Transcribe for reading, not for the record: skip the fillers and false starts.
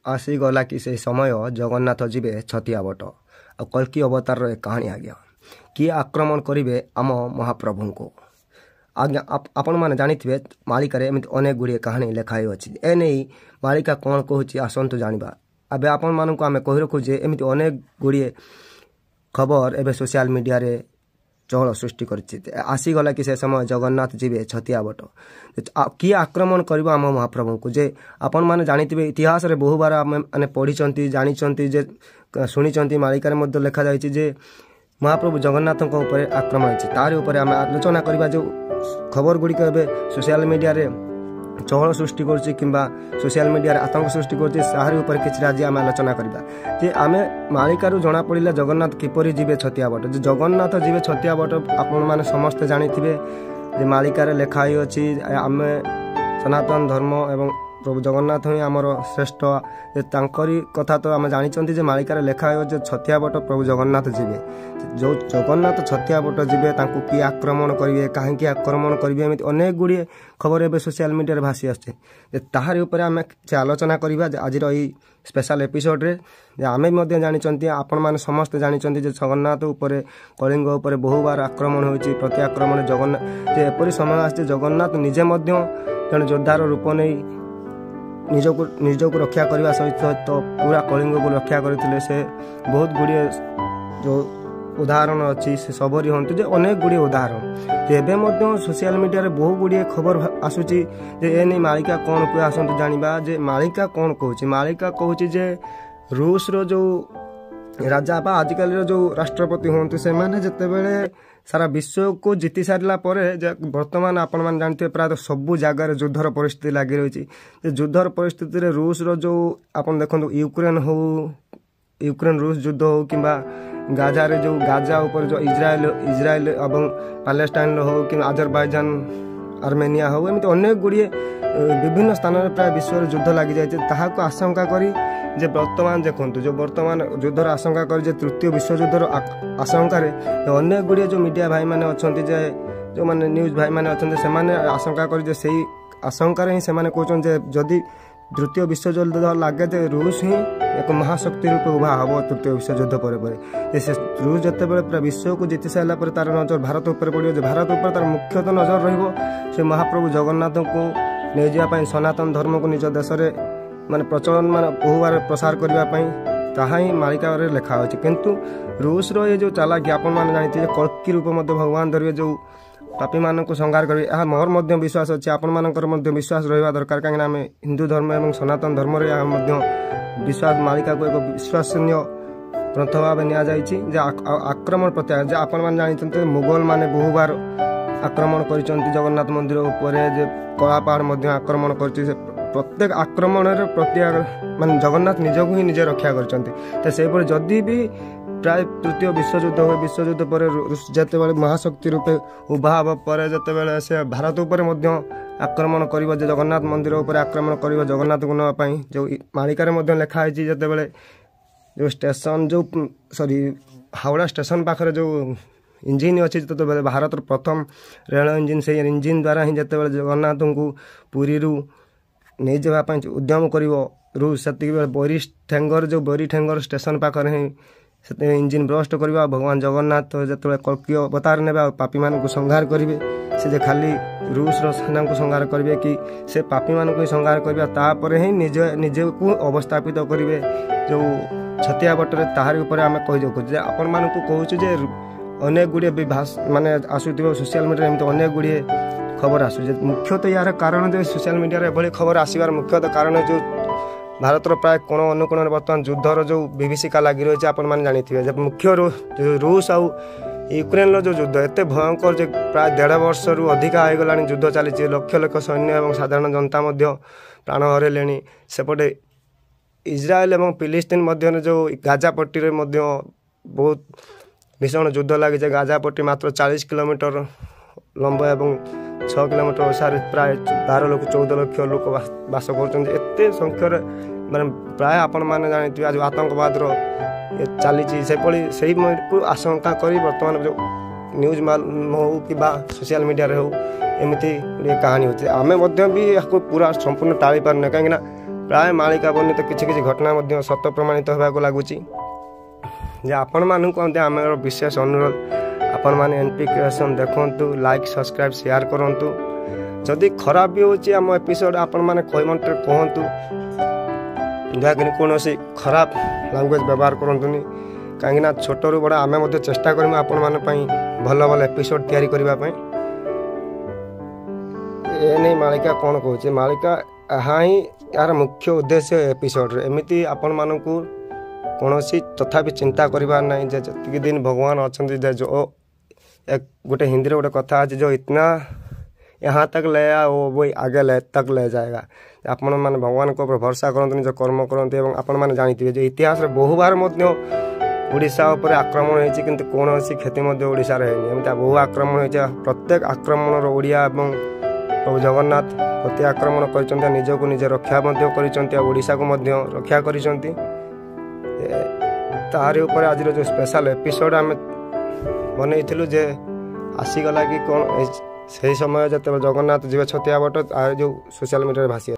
आसीगला कि से समय जगन्नाथ जीवे छतिया बट आ कल्कि अवतार कहानी आज्ञा किए आक्रमण करेंगे आम महाप्रभु को आज्ञा आपण मैंने जानी मालिकार एमती अनेक गुड़िए कहानी लेखाई अच्छी एने मालिका कौन कहूँ आसतु जाना अब आपण मानक आम कही रखुचे एमती अनेक गुड़िए खबर एवं सोशल मीडिया रे चहल सृष्टि आसीगला कि से समय जगन्नाथ जीवे छतिया बट किए आक्रमण कर आम महाप्रभु को जे आपण मैंने जानी इतिहास रे बहु बार आम पढ़ी जानी शुणी मालिकार लिखा जाए महाप्रभु जगन्नाथ आक्रमण तार आम आलोचना करवा जो खबर गुड़िक सोशल मीडिया रे चहल सृष्टि करा सोशल मीडिया रे आतंक सृष्टि कर किसी आज आम आलोचना करवा जे आम मालिकार जना पड़ा जगन्नाथ किपरि जीवे छतिया बट जगन्नाथ जीवे छतिया बट आपण मैंने समस्ते जानी मालिकार लेखाई अच्छी आम सनातन धर्म एवं प्रभु जगन्नाथ ही आमर श्रेष्ठ तांकरी कथा तो आम जानी मालिकार लेखाई अच्छे छतिया बट प्रभु जगन्नाथ जीवे जो जगन्नाथ छतिया बट जीवे किए आक्रमण करेंगे कहीं आक्रमण करेंगे एमती अनेक गुड़िए खबर एवं सोशल मीडिया भासी आसचे ताहारी उपर आम आलोचना करवा आज स्पेशल एपिसोड रे आम जानी आपण मैंने समस्ते जानी जगन्नाथ उपर कलिंग उपर बहु बार आक्रमण होती प्रति आक्रमण जगन्नाथ एपरी समय आसचे जगन्नाथ निजे जन योद्धार रूप नहीं निजक रक्षा करने सहित तो पूरा कलिंग को रक्षा करते से बहुत गुड़िए जो उदाहरण अच्छी से सबरी हूँ जे अनेक गुड़िए उदाहरण एवं सोशल मीडिया रे बहु गुड़िए खबर आसूची जे ए नहीं मालिका कौन कह आसतु जाना जे मालिका कौन कहूँ मालिका कहूँ जे रूस रो जो राजा बा आजिकल जो राष्ट्रपति हूँ से मैंने जितेबले सारा विश्व को जीति सारा बर्तमान आपण मैंने जानते प्राय सबू जगार युद्धर परिस्थिति लगी रही युद्धर परिस्थिति रे रूस रो जो आप देखो यूक्रेन रूस युद्ध हो कि गाजा रे जो गाजा ऊपर जो इजराइल एवं पैलेस्टाइन हो कि आजरबाईजान आर्मेनिया हो एमती अनेक गुड़िए विभिन्न स्थान में प्राय विश्व युद्ध लगी जाए आशंका करी जे वर्तमान देखो जो वर्तमान युद्धर आशंका कर तृतीय विश्व युद्धर आशंका अनेक गुड़िए जो मीडिया भाई मैंने अच्छा जो मैंने न्यूज भाई मैंने अच्छा से आशंका कर आशंकार ही से कहते जदि तृतीय विश्व युद्ध लगे तो रूस ही एक महाशक्ति रूप उभा हम तृतीय विश्व युद्ध पर रूस जिते पूरा विश्व को जीति सारापर तार नजर भारत उपर पड़ो भारत उपर तार मुख्यतः नजर रे महाप्रभु जगन्नाथ को नहीं जावाई सनातन धर्म को निज देश माने प्रचलन मान बहु बार प्रसार करने ताही मालिका लेखा अच्छे किंतु रूस रो ये जो चालाकी आपण मैंने जानी कल्कि रूप भगवान धरिए जो पापी मान को संहार करेंगे यह मोर विश्वास अच्छे आपण मानकर विश्वास रहा दरकार कहीं आम हिंदू धर्म और सनातन धर्म विश्वास मालिका को एक विश्वसनीय ग्रंथ भाव नि आक्रमण प्रत्याघात आपण मैंने जानते मुगल माने बहु बार आक्रमण कर जगन्नाथ मंदिर उपर कलापहाड़ आक्रमण कर प्रत्येक आक्रमण मान जगन्नाथ निजक ही निजे रक्षा कर जदि भी प्राय तृतीय विश्व युद्ध पर जिते महाशक्ति रूपे उभा हम पर जिते से भारत उपर आक्रमण कर जगन्नाथ मंदिर उपर आक्रमण कर जगन्नाथ को नापी जो मालिकार लिखाई जिते जो स्टेशन जो सॉरी हावड़ा स्टेशन पाखे जो इंजिन अच्छी तो भारत प्रथम रेल इंजिन से इंजिन द्वारा ही जिते जगन्नाथ को पुरी नहीं जावाई उद्यम कर रूस से बोरी ठेंगर जो बोरी ठेंगर स्टेशन पाखे ही से इंजिन ब्रस्ट करवा भगवान जगन्नाथ जो कल्कि अवतार ने पापी मान को संहार करेंगे से खाली रूस सेना को संहार करेंगे कि से पापी मान को संहार करवा ही निजे को अवस्थापित करेंगे जो छतिया बटर ताहारी उपर आम कही आपण मान को कहूँ अनेक गुड़िए माने आसुव सोशल मीडिया एमती अनेक गुड़िए खबर आसू मुख्यतः यार कारण जो सोशल मीडिया एभली खबर आसबार मुख्यतः कारण जो भारत प्राय कोण अनुकोण बर्तमान युद्धर जो विभीषिका लगी रही है आपण मैंने जानी मुख्य रूस आउ यूक्रेन जो युद्ध एत भयंकर जो प्राय 1.5 वर्ष रु अधिक होगला युद्ध चली लक्ष लक्ष सैन्य और साधारण जनता प्राण हरैले सेपटे इजराइल और फिलिस्तीन मध्य जो गाजा पट्टी बहुत भीषण युद्ध लगी गाजा पट्टी मात्र 40 किलोमीटर लंब और 6 किलोमीटर ओसार प्राय 12 लोक 14 लक्ष लोक बास करते संख्यार माने प्राय आपण मैंने जानी आज आतंकवाद चली से को आशंका कर बर्तमान जो न्यूज हो कि सोशल मीडिया हो एमती कहानी होती आम भी पूरा संपूर्ण टाड़ी पारने कहीं प्राय मालिका वर्णित किसी किसी घटना मध्य सत प्रमाणित होगा लगुच आपण मानू कहते आम विशेष अनुरोध आपण मैंने एनपी क्रिएशन देखु लाइक सब्सक्राइब शेयर करूँ जदि खराब भी होची आम एपिसोड आपण मैंने कमेंट कहतु दयाकि कौन खराब लैंग्वेज व्यवहार करतुनि कहीं छोट रू बड़ा आम चेष्टा करूँ आपण मान भल भल एपिसोड तैयारी करने नहीं मालिका कौन कहूँ मालिका यहाँ ही यार मुख्य उद्देश्य एपिसोड एमती आपण मानक कौन तथापि चिंता करिबार नहीं जे जति दिन भगवान अच्छा जो एक गोटे हिंदी गोटे कथा अच्छे जो इतना यहाँ तक ले आया वो आगे तक ले जाएगा आपण मैंने भगवान को भरोसा करते जो कर्म करते आपण मैंने जानते जो इतिहास बहु बार ओडिशा उपर आक्रमण होती किंतु कौन क्षति ओडिशा एमती बहु आक्रमण होती प्रत्येक आक्रमण ओडिया प्रभु जगन्नाथ प्रति आक्रमण कर निजक निजे रक्षा ओडिशा को रक्षा कर तारी ऊपर आज जो स्पेशल एपिसोड आम बनईलु जे आसीगला कि कौन से समय जो जगन्नाथ जीव छतिया बट जो सोशल मीडिया भासी